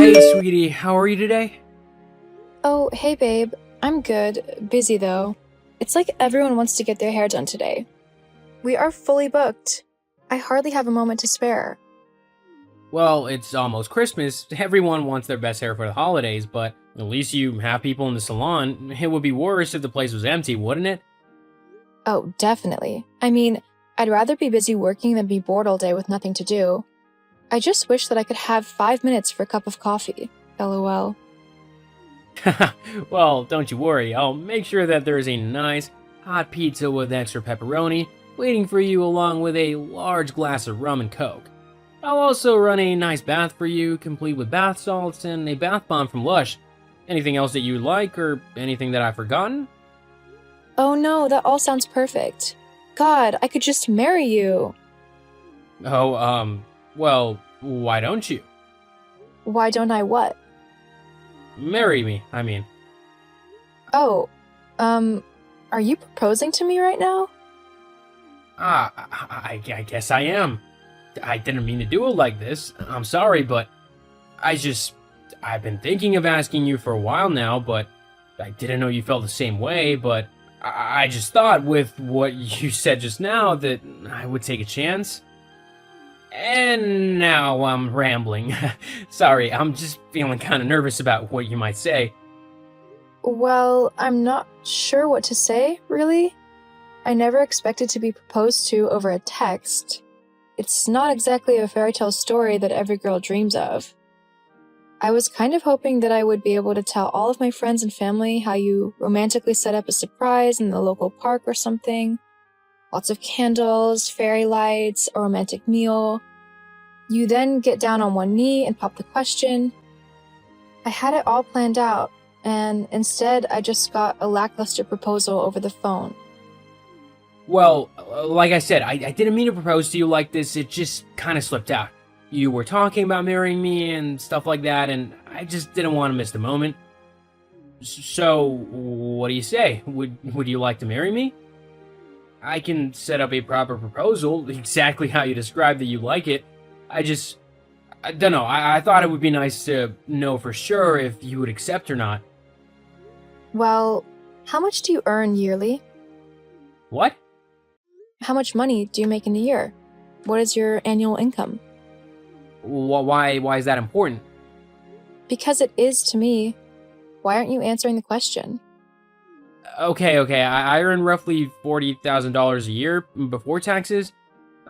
Hey, sweetie, how are you today? Oh, hey babe. I'm good. Busy though. It's like everyone wants to get their hair done today. We are fully booked. I hardly have a moment to spare. Well, it's almost Christmas. Everyone wants their best hair for the holidays, but at least you have people in the salon. It would be worse if the place was empty, wouldn't it? Oh, definitely. I mean, I'd rather be busy working than be bored all day with nothing to do. I just wish that I could have 5 minutes for a cup of coffee. LOL. Well, don't you worry. I'll make sure that there's a nice hot pizza with extra pepperoni waiting for you along with a large glass of rum and coke. I'll also run a nice bath for you, complete with bath salts and a bath bomb from Lush. Anything else that you like or anything that I've forgotten? Oh no, that all sounds perfect. God, I could just marry you. Oh, well, why don't you? Why don't I what? Marry me, I mean. Oh, are you proposing to me right now? I guess I am. I didn't mean to do it like this. I'm sorry, but I've been thinking of asking you for a while now, but I didn't know you felt the same way, but I just thought with what you said just now that I would take a chance. And now I'm rambling. Sorry, I'm just feeling kind of nervous about what you might say. Well, I'm not sure what to say, really. I never expected to be proposed to over a text. It's not exactly a fairy tale story that every girl dreams of. I was kind of hoping that I would be able to tell all of my friends and family how you romantically set up a surprise in the local park or something. Lots of candles, fairy lights, a romantic meal. You then get down on one knee and pop the question. I had it all planned out, and instead I just got a lackluster proposal over the phone. Well, like I said, I didn't mean to propose to you like this, it just kind of slipped out. You were talking about marrying me and stuff like that, and I just didn't want to miss the moment. So, what do you say? Would you like to marry me? I can set up a proper proposal, exactly how you described that you like it. I don't know, I thought it would be nice to know for sure if you would accept or not. Well, how much do you earn yearly? What? How much money do you make in a year? What is your annual income? Why is that important? Because it is to me. Why aren't you answering the question? Okay, I earn roughly $40,000 a year before taxes.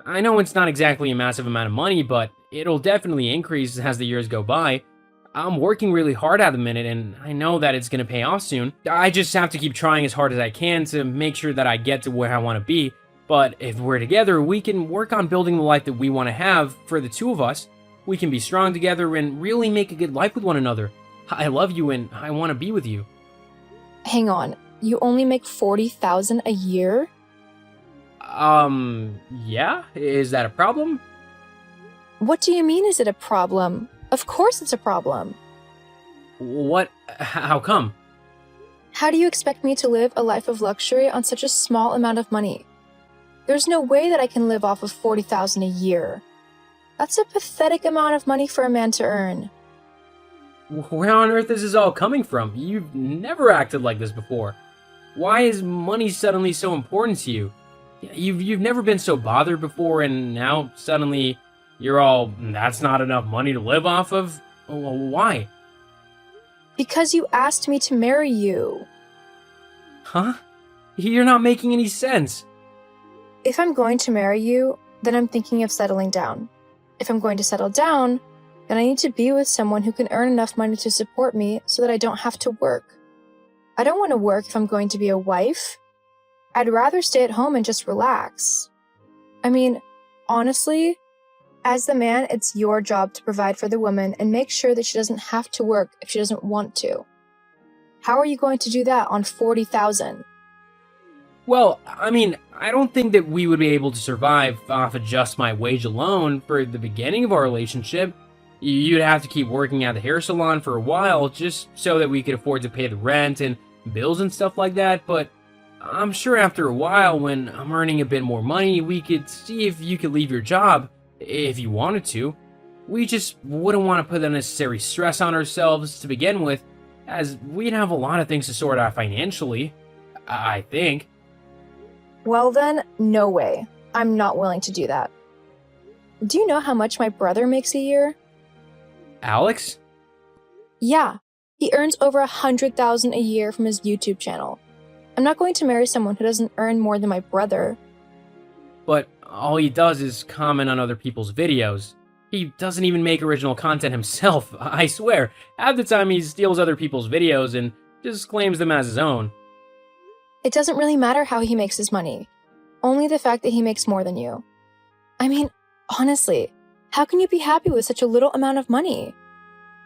I know it's not exactly a massive amount of money, but it'll definitely increase as the years go by. I'm working really hard at the minute, and I know that it's going to pay off soon. I just have to keep trying as hard as I can to make sure that I get to where I want to be. But if we're together, we can work on building the life that we want to have for the two of us. We can be strong together and really make a good life with one another. I love you and I want to be with you. Hang on, you only make $40,000 a year? Yeah? Is that a problem? What do you mean is it a problem? Of course it's a problem. What? How come? How do you expect me to live a life of luxury on such a small amount of money? There's no way that I can live off of $40,000 a year. That's a pathetic amount of money for a man to earn. Where on earth is this all coming from? You've never acted like this before. Why is money suddenly so important to you? You've never been so bothered before, and now suddenly you're all, that's not enough money to live off of? Why? Because you asked me to marry you. Huh? You're not making any sense. If I'm going to marry you, then I'm thinking of settling down. If I'm going to settle down, then I need to be with someone who can earn enough money to support me so that I don't have to work. I don't want to work if I'm going to be a wife. I'd rather stay at home and just relax. I mean, honestly, as the man, it's your job to provide for the woman and make sure that she doesn't have to work if she doesn't want to. How are you going to do that on $40,000? Well, I mean, I don't think that we would be able to survive off of just my wage alone for the beginning of our relationship. You'd have to keep working at the hair salon for a while just so that we could afford to pay the rent and bills and stuff like that, but I'm sure after a while, when I'm earning a bit more money, we could see if you could leave your job, if you wanted to. We just wouldn't want to put unnecessary stress on ourselves to begin with, as we'd have a lot of things to sort out financially, I think. Well then, no way. I'm not willing to do that. Do you know how much my brother makes a year? Alex? Yeah, he earns over $100,000 a year from his YouTube channel. I'm not going to marry someone who doesn't earn more than my brother. But all he does is comment on other people's videos. He doesn't even make original content himself, I swear. Half the time he steals other people's videos and just claims them as his own. It doesn't really matter how he makes his money. Only the fact that he makes more than you. I mean, honestly, how can you be happy with such a little amount of money?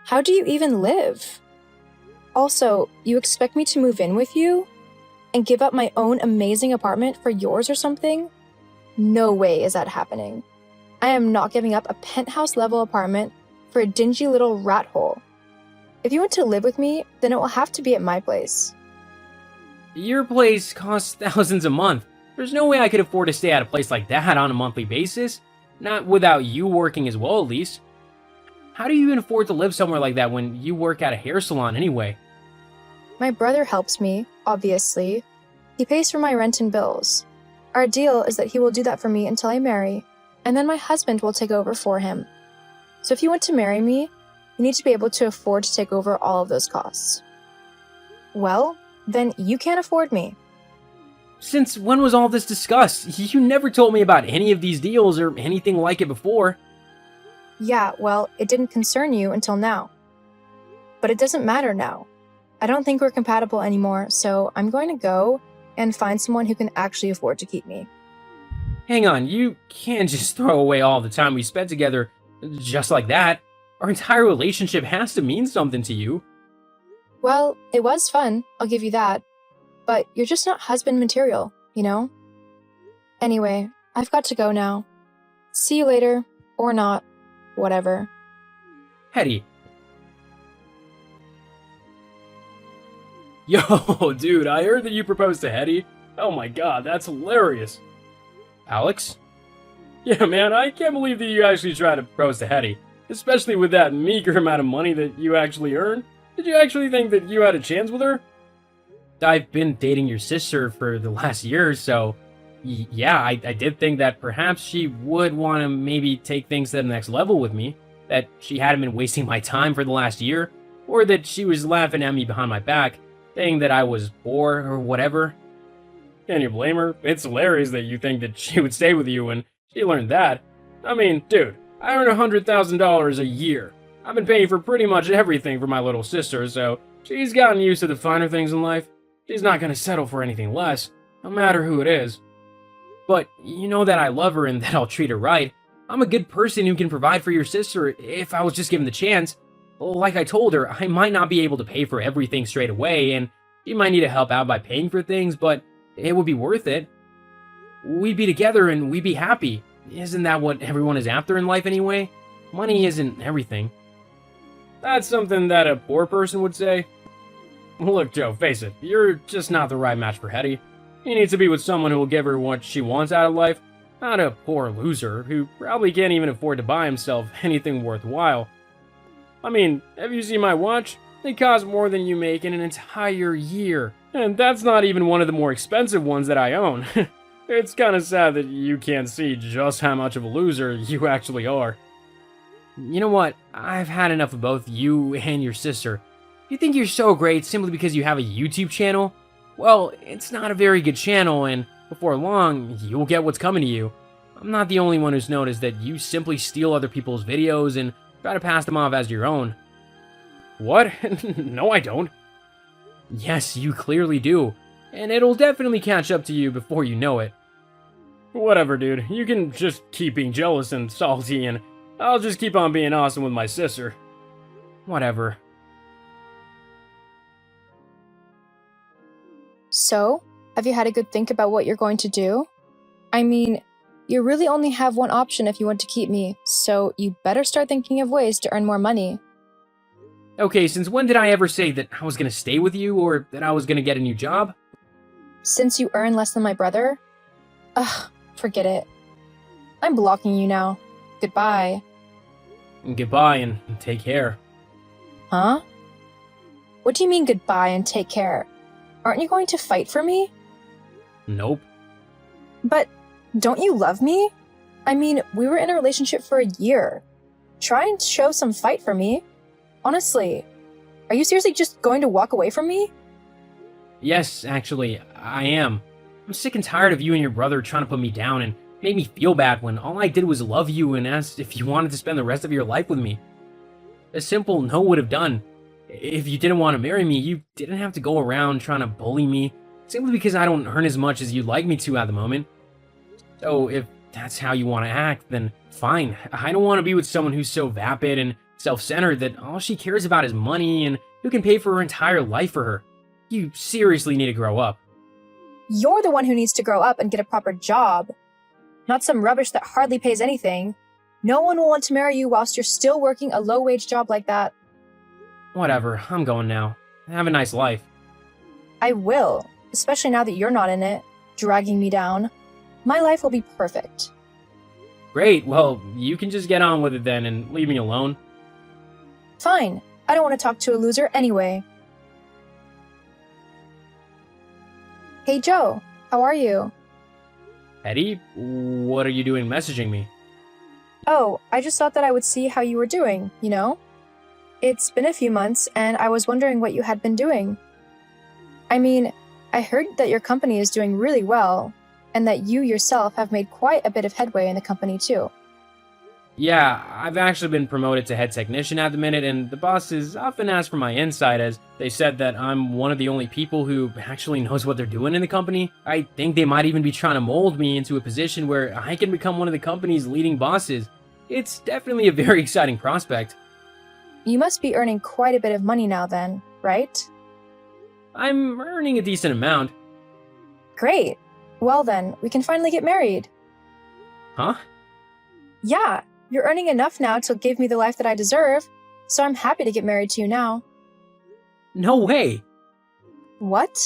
How do you even live? Also, you expect me to move in with you? And give up my own amazing apartment for yours or something? No way is that happening. I am not giving up a penthouse-level apartment for a dingy little rat hole. If you want to live with me, then it will have to be at my place. Your place costs thousands a month. There's no way I could afford to stay at a place like that on a monthly basis. Not without you working as well, at least. How do you even afford to live somewhere like that when you work at a hair salon anyway? My brother helps me, obviously. He pays for my rent and bills. Our deal is that he will do that for me until I marry, and then my husband will take over for him. So if you want to marry me, you need to be able to afford to take over all of those costs. Well, then you can't afford me. Since when was all this discussed? You never told me about any of these deals or anything like it before. Yeah, well, it didn't concern you until now. But it doesn't matter now. I don't think we're compatible anymore, so I'm going to go and find someone who can actually afford to keep me. Hang on, you can't just throw away all the time we spent together just like that. Our entire relationship has to mean something to you. Well, it was fun, I'll give you that. But you're just not husband material, you know? Anyway, I've got to go now. See you later, or not, whatever. Hetty. Yo, dude, I heard that you proposed to Hetty. Oh my god, that's hilarious. Alex? Yeah, man, I can't believe that you actually tried to propose to Hetty. Especially with that meager amount of money that you actually earn. Did you actually think that you had a chance with her? I've been dating your sister for the last year, so yeah, I did think that perhaps she would want to maybe take things to the next level with me. That she hadn't been wasting my time for the last year, or that she was laughing at me behind my back, saying that I was poor or whatever. Can you blame her? It's hilarious that you think that she would stay with you when she learned that. I mean, dude, I earn $100,000 a year. I've been paying for pretty much everything for my little sister, so she's gotten used to the finer things in life. She's not gonna settle for anything less, no matter who it is. But you know that I love her and that I'll treat her right. I'm a good person who can provide for your sister if I was just given the chance. Like I told her, I might not be able to pay for everything straight away, and she might need to help out by paying for things, but it would be worth it. We'd be together and we'd be happy. Isn't that what everyone is after in life anyway? Money isn't everything. That's something that a poor person would say. Look, Joe, face it, you're just not the right match for Hetty. He needs to be with someone who will give her what she wants out of life, not a poor loser who probably can't even afford to buy himself anything worthwhile. I mean, have you seen my watch? It costs more than you make in an entire year. And that's not even one of the more expensive ones that I own. It's kinda sad that you can't see just how much of a loser you actually are. You know what? I've had enough of both you and your sister. You think you're so great simply because you have a YouTube channel? Well, it's not a very good channel, and before long, you'll get what's coming to you. I'm not the only one who's noticed that you simply steal other people's videos and try to pass them off as your own. What? No, I don't. Yes, you clearly do, and it'll definitely catch up to you before you know it. Whatever, dude. You can just keep being jealous and salty, and I'll just keep on being awesome with my sister. Whatever. So, have you had a good think about what you're going to do? I mean, you really only have one option if you want to keep me, so you better start thinking of ways to earn more money. Okay, since when did I ever say that I was gonna stay with you, or that I was gonna get a new job? Since you earn less than my brother? Ugh, forget it. I'm blocking you now. Goodbye. Goodbye and take care. Huh? What do you mean goodbye and take care? Aren't you going to fight for me? Nope. But don't you love me? I mean, we were in a relationship for a year. Try and show some fight for me. Honestly, are you seriously just going to walk away from me? Yes, actually, I am. I'm sick and tired of you and your brother trying to put me down and make me feel bad when all I did was love you and ask if you wanted to spend the rest of your life with me. A simple no would have done. If you didn't want to marry me, you didn't have to go around trying to bully me simply because I don't earn as much as you'd like me to at the moment. So if that's how you want to act, then fine. I don't want to be with someone who's so vapid and self-centered that all she cares about is money and who can pay for her entire life for her. You seriously need to grow up. You're the one who needs to grow up and get a proper job. Not some rubbish that hardly pays anything. No one will want to marry you whilst you're still working a low-wage job like that. Whatever, I'm going now. Have a nice life. I will, especially now that you're not in it, dragging me down. My life will be perfect. Great, well, you can just get on with it then and leave me alone. Fine. I don't want to talk to a loser anyway. Hey Joe, how are you? Eddie, what are you doing messaging me? Oh, I just thought that I would see how you were doing, you know? It's been a few months, and I was wondering what you had been doing. I mean, I heard that your company is doing really well, and that you yourself have made quite a bit of headway in the company too. Yeah, I've actually been promoted to head technician at the minute, and the bosses often ask for my insight as they said that I'm one of the only people who actually knows what they're doing in the company. I think they might even be trying to mold me into a position where I can become one of the company's leading bosses. It's definitely a very exciting prospect. You must be earning quite a bit of money now then, right? I'm earning a decent amount. Great. Well then, we can finally get married. Huh? Yeah, you're earning enough now to give me the life that I deserve, so I'm happy to get married to you now. No way! What?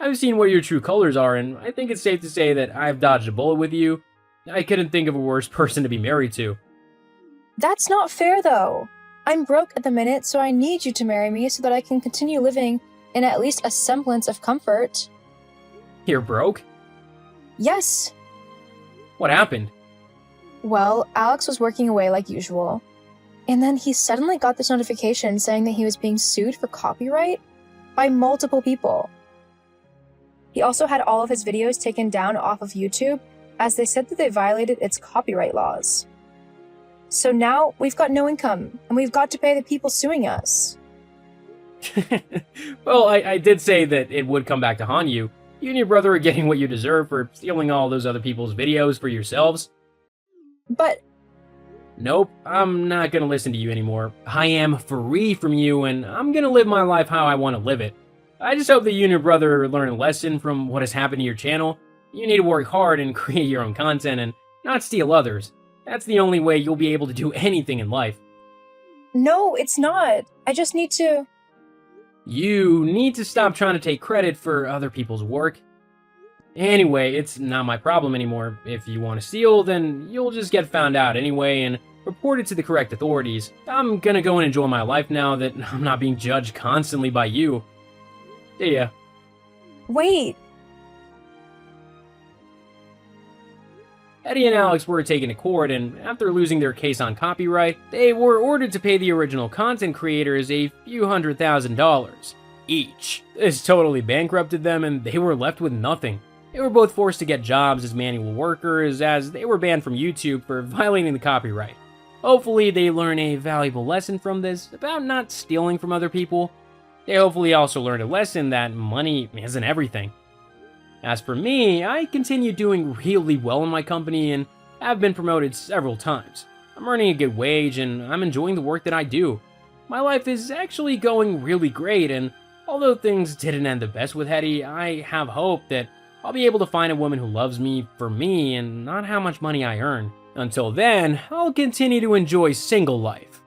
I've seen what your true colors are, and I think it's safe to say that I've dodged a bullet with you. I couldn't think of a worse person to be married to. That's not fair though. I'm broke at the minute, so I need you to marry me so that I can continue living in at least a semblance of comfort. You're broke? Yes. What happened? Well, Alex was working away like usual, and then he suddenly got this notification saying that he was being sued for copyright by multiple people. He also had all of his videos taken down off of YouTube as they said that they violated its copyright laws. So now we've got no income, and we've got to pay the people suing us. Well, I did say that it would come back to haunt you. You and your brother are getting what you deserve for stealing all those other people's videos for yourselves. But Nope, I'm not gonna listen to you anymore. I am free from you, and I'm gonna live my life how I want to live it. I just hope that you and your brother learn a lesson from what has happened to your channel. You need to work hard and create your own content and not steal others. That's the only way you'll be able to do anything in life. no, it's not. I just need to... You need to stop trying to take credit for other people's work. Anyway, it's not my problem anymore. If you want to steal, then you'll just get found out anyway and report it to the correct authorities. I'm gonna go and enjoy my life now that I'm not being judged constantly by you. See ya. Wait. Eddie and Alex were taken to court, and after losing their case on copyright, they were ordered to pay the original content creators a few $100,000 each. This totally bankrupted them, and they were left with nothing. They were both forced to get jobs as manual workers, as they were banned from YouTube for violating the copyright. Hopefully, they learn a valuable lesson from this about not stealing from other people. They hopefully also learned a lesson that money isn't everything. As for me, I continue doing really well in my company and have been promoted several times. I'm earning a good wage and I'm enjoying the work that I do. My life is actually going really great, and although things didn't end the best with Hetty, I have hope that I'll be able to find a woman who loves me for me and not how much money I earn. Until then, I'll continue to enjoy single life.